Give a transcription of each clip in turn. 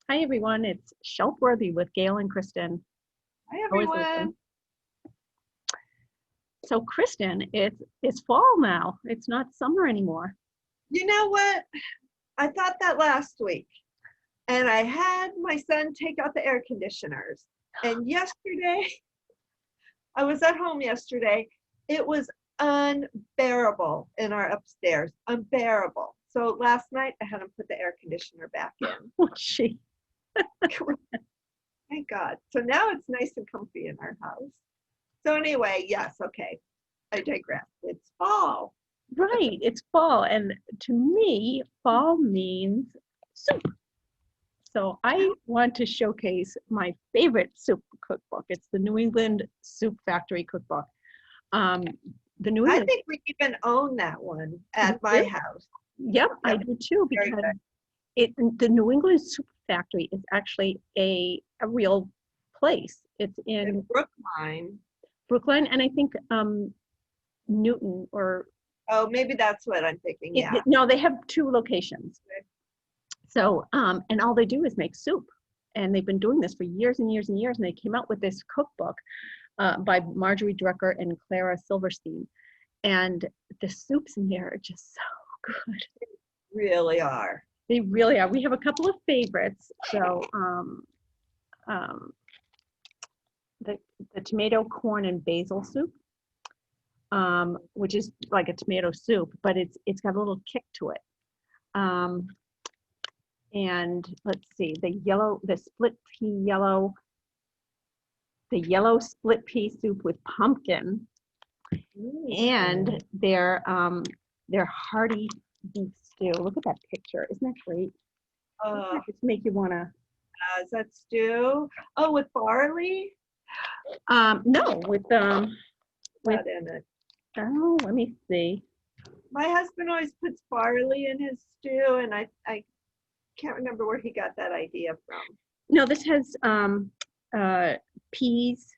Hi everyone, it's Shelf Worthy with Gayle and Kristin. Hi, Always everyone. listen. So Kristin, it's fall now. It's not summer anymore. You know what? I thought that last week, and I had my son take out the air conditioners. And yesterday, I was at home yesterday. It was unbearable in our upstairs, unbearable. So last night, I had him put the air conditioner back in. Oh, gee. Thank God. So now it's nice and comfy in our house. So anyway, yes, okay. I digress. It's fall. Right, it's fall, and to me, fall means soup. So I want to showcase my favorite soup cookbook. It's the New England Soup Factory cookbook. Um, the New I England, think we even own that one you at my do? house. Yep, I Yep, do too, very because good. the New England Soup Factory is actually a real place. It's In in Brookline. Brookline, and I think Newton or Oh, maybe that's what I'm thinking. Yeah. no, they have two locations. So and all they do is make soup, and they've been doing this for years and years and years. And they came out with this cookbook by Marjorie Drecker and Clara Silverstein, and the soups in there are just so good. Really are. They really are. We have a couple of favorites. So um, the tomato, corn, and basil soup, which is like a tomato soup, but it's got a little kick to it. Um, and let's see, the yellow split pea soup with pumpkin, and their hearty beef stew. Look at that picture. Isn't that great? Doesn't Uh, that just make you wanna? is that stew? Oh, with barley? No, with That in it. oh, let me see. My husband always puts barley in his stew, and I can't remember where he got that idea from. No, this has peas,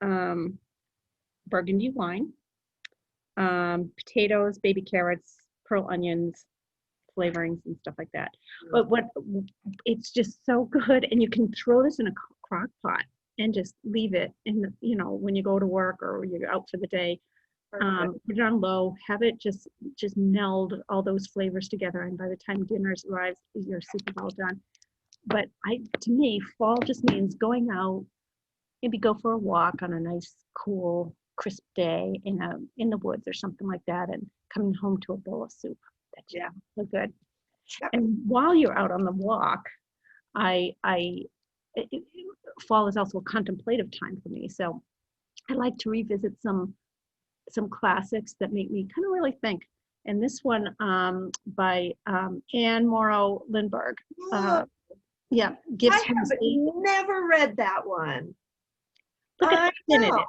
um, burgundy wine, potatoes, baby carrots, pearl onions, flavorings and stuff like that. But what it's just so good, and you can throw this in a crock pot and just leave it in the, when you go to work or you're out for the day. Put it on low, have it just meld all those flavors together, and by the time dinner arrives, your soup is all done. But to me, fall just means going out, maybe go for a walk on a nice, cool, crisp day in the woods or something like that, and coming home to a bowl of soup. That's Yeah. so good. Yep. And while you're out on the walk, I fall is also a contemplative time for me. So I like to revisit some classics that make me kind of really think. And this one by Anne Morrow Lindbergh. Oh, Yeah, gives I have never read that one. Look at how I thin it know. is.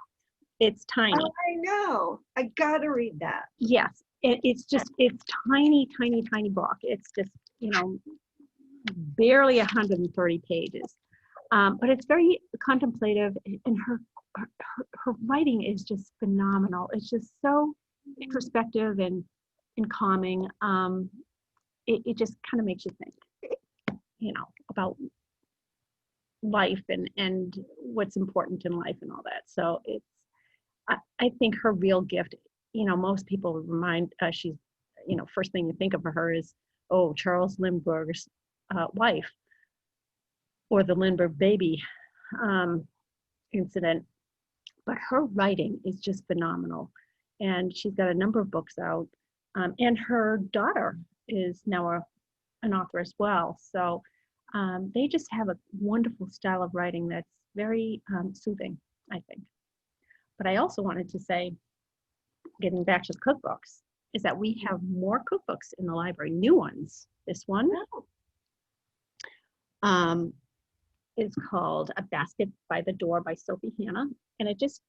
It's tiny. I know. I gotta read that. Yes, it's tiny, tiny, tiny book. It's just, barely 130 pages. But it's very contemplative, and her writing is just phenomenal. It's just so introspective and calming. It just kind of makes you think, about life and what's important in life and all that. So I think her real gift, most people remind, she's, first thing you think of her is, oh, Charles Lindbergh's wife, or the Lindbergh baby incident. But her writing is just phenomenal. And she's got a number of books out. And her daughter is now an author as well. So they just have a wonderful style of writing that's very soothing, I think. But I also wanted to say, getting back to the cookbooks, is that we have more cookbooks in the library, new ones. This one is called A Basket by the Door by Sophie Hannah. And it just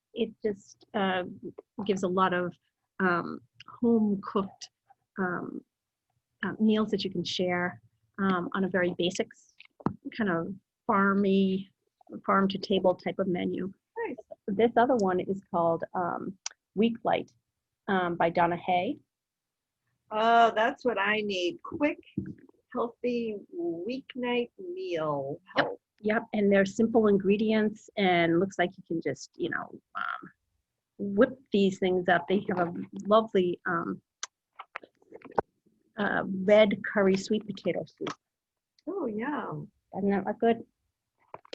gives a lot of home cooked meals that you can share on a very basic kind of farm to table type of menu. Nice. This other one is called Weeklight by Donna Hay. Oh, that's what I need. Quick, healthy weeknight meal. Yep. Yep, and they're simple ingredients, and looks like you can just, whip these things up. They have a lovely red curry sweet potato soup. Oh, yum. Doesn't that look good?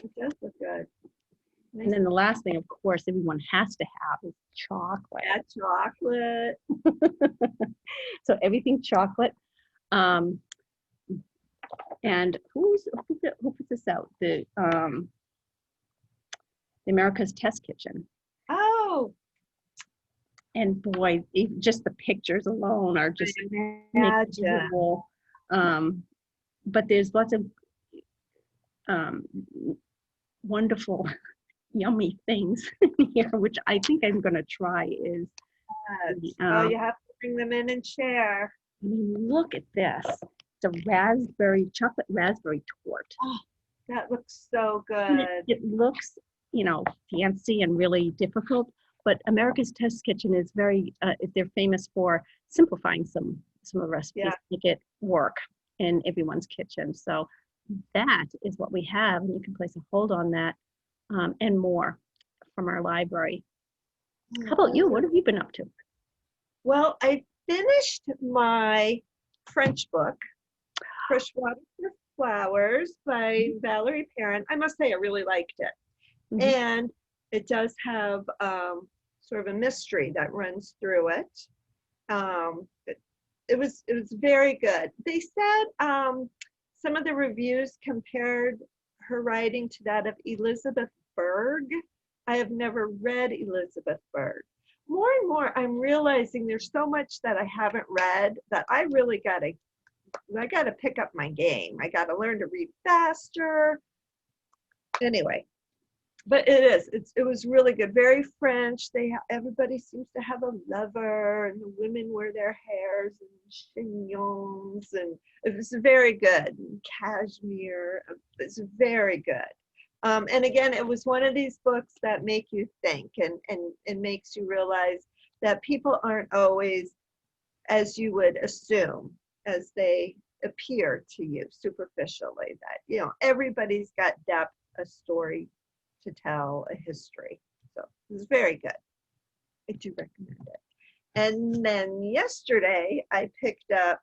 It does look good. Nice. And then the last thing, of course, everyone has to have is chocolate. Yeah, chocolate. So everything chocolate. And who puts this out? The America's Test Kitchen. Oh. And boy, just the pictures alone are just visual. But there's lots of wonderful, yummy things here, which I think I'm going to try. Is you have to bring them in and share. I mean, look at this. It's a chocolate raspberry tort. Oh, that looks so good. It looks, fancy and really difficult. But America's Test Kitchen is they're famous for simplifying some of the recipes to make it work in everyone's kitchen. So that is what we have, and you can place a hold on that and more from our library. How about you? What have you been up to? Well, I finished my French book, Freshwater for Flowers by Valerie Perrin. I must say I really liked it. Mm-hmm. And it does have sort of a mystery that runs through it. It was very good. They said some of the reviews compared her writing to that of Elizabeth Berg. I have never read Elizabeth Berg. More and more, I'm realizing there's so much that I haven't read that I really gotta pick up my game. I gotta learn to read faster. Anyway, but it was really good. Very French. Everybody seems to have a lover, and the women wear their hairs and chignons, and it was very good. And cashmere. It's very good. And again, it was one of these books that make you think and makes you realize that people aren't always as you would assume as they appear to you superficially. That everybody's got depth, a story to tell, a history. So it's very good. I do recommend it. And then yesterday I picked up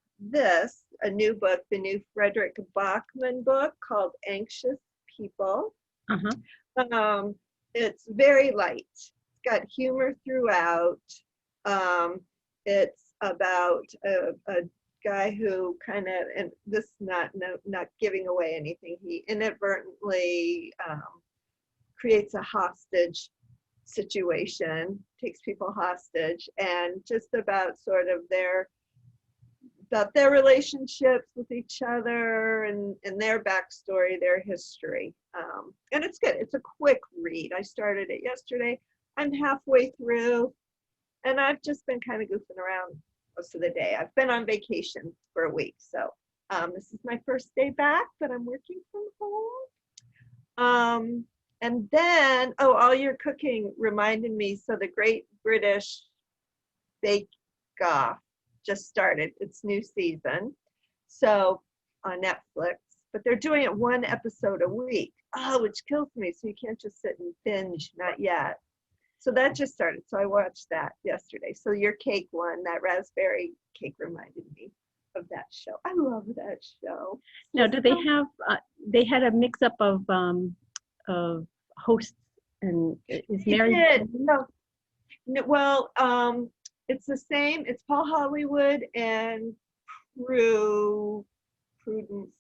a new book, the new Frederick Bachman book called Anxious People. Uh-huh. It's very light. It's got humor throughout. It's about a guy who kind of, and this not giving away anything, he inadvertently creates a hostage situation, takes people hostage, and just about sort of their relationships with each other and their backstory, their history. And it's good. It's a quick read. I started it yesterday. I'm halfway through, and I've just been kind of goofing around most of the day. I've been on vacation for a week, so this is my first day back, but I'm working from home. And then, all your cooking reminded me, so the Great British Bake Off just started its new season, so on Netflix, but they're doing it one episode a week, which kills me. So you can't just sit and binge, not yet. So that just started, so I watched that yesterday. So your cake one, that raspberry cake, reminded me of that show. I love that show. Now, do they have they had a mix-up of hosts, and is Mary? No, well, it's the same. It's Paul Hollywood and Prudence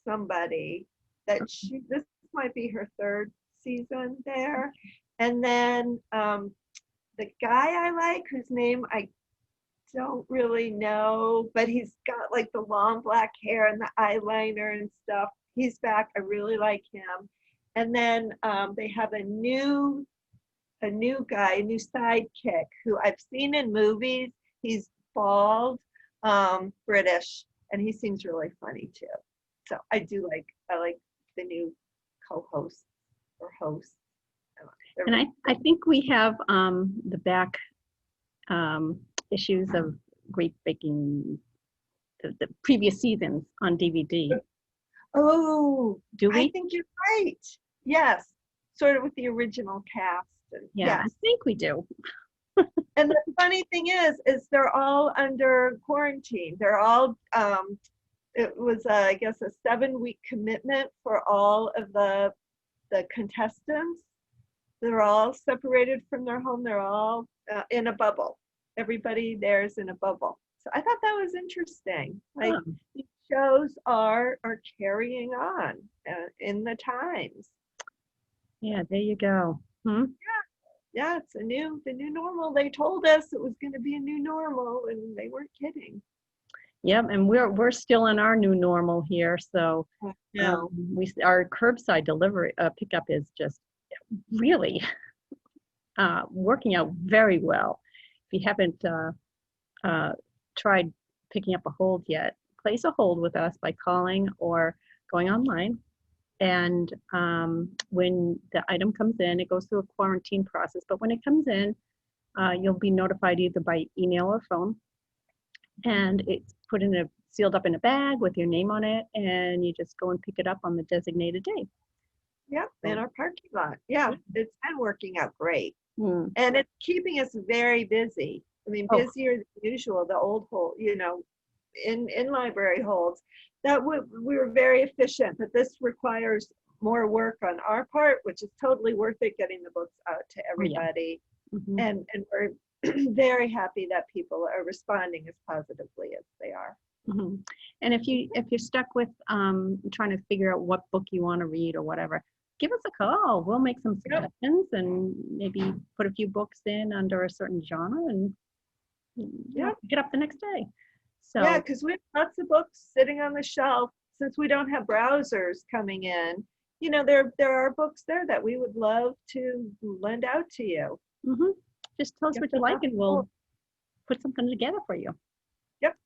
somebody. This might be her third season there. And then the guy I like, whose name I don't really know, but he's got like the long black hair and the eyeliner and stuff. He's back. I really like him. And then they have a new guy, a new sidekick who I've seen in movies. He's bald, British, and he seems really funny too. So I like the new co-host or host. And I think we have the back issues of Great Baking, the previous seasons on DVD. Oh, Do I we? think you're right. Yes, sort of with the original cast. And Yeah, I yes. think we do. And the funny thing is they're all under quarantine. They're all, it was, I guess, a 7-week commitment for all of the contestants. They're all separated from their home. They're all in a bubble. Everybody there's in a bubble. So I thought that was interesting. Like Oh, these shows are carrying on in the times. yeah, there you go. Hmm? Yeah, it's the new normal. They told us it was going to be a new normal, and they weren't kidding. Yep, and we're still in our new normal here. So No. our curbside delivery pickup is just really working out very well. If you haven't tried picking up a hold yet, place a hold with us by calling or going online. And when the item comes in, it goes through a quarantine process. But when it comes in, you'll be notified either by email or phone. And it's put in sealed up in a bag with your name on it. And you just go and pick it up on the designated day. Yep, in our parking lot. Yeah, it's been working out great. Mm. And it's keeping us very busy. I mean, Oh, busier than usual, the old hold, in library holds. That we were very efficient, but this requires more work on our part, which is totally worth it, getting the books out to everybody. yeah. Mm-hmm. And we're very happy that people are responding as positively as they are. Mm-hmm. And if you're stuck with trying to figure out what book you want to read or whatever, give us a call. We'll make some Yep. suggestions and maybe put a few books in under a certain genre and pick it up the next day. So Yeah, because we have lots of books sitting on the shelf. Since we don't have browsers coming in, there are books there that we would love to lend out to you. mhm. Just tell us Get what you them like off and the we'll hold. put something together for you. Yep,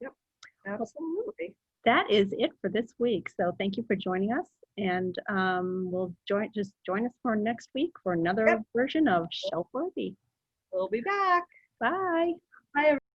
yep, Well, absolutely. that is it for this week. So thank you for joining us. And we'll join us for next week for another Yep, version of Shelf Worthy. we'll be back. Bye.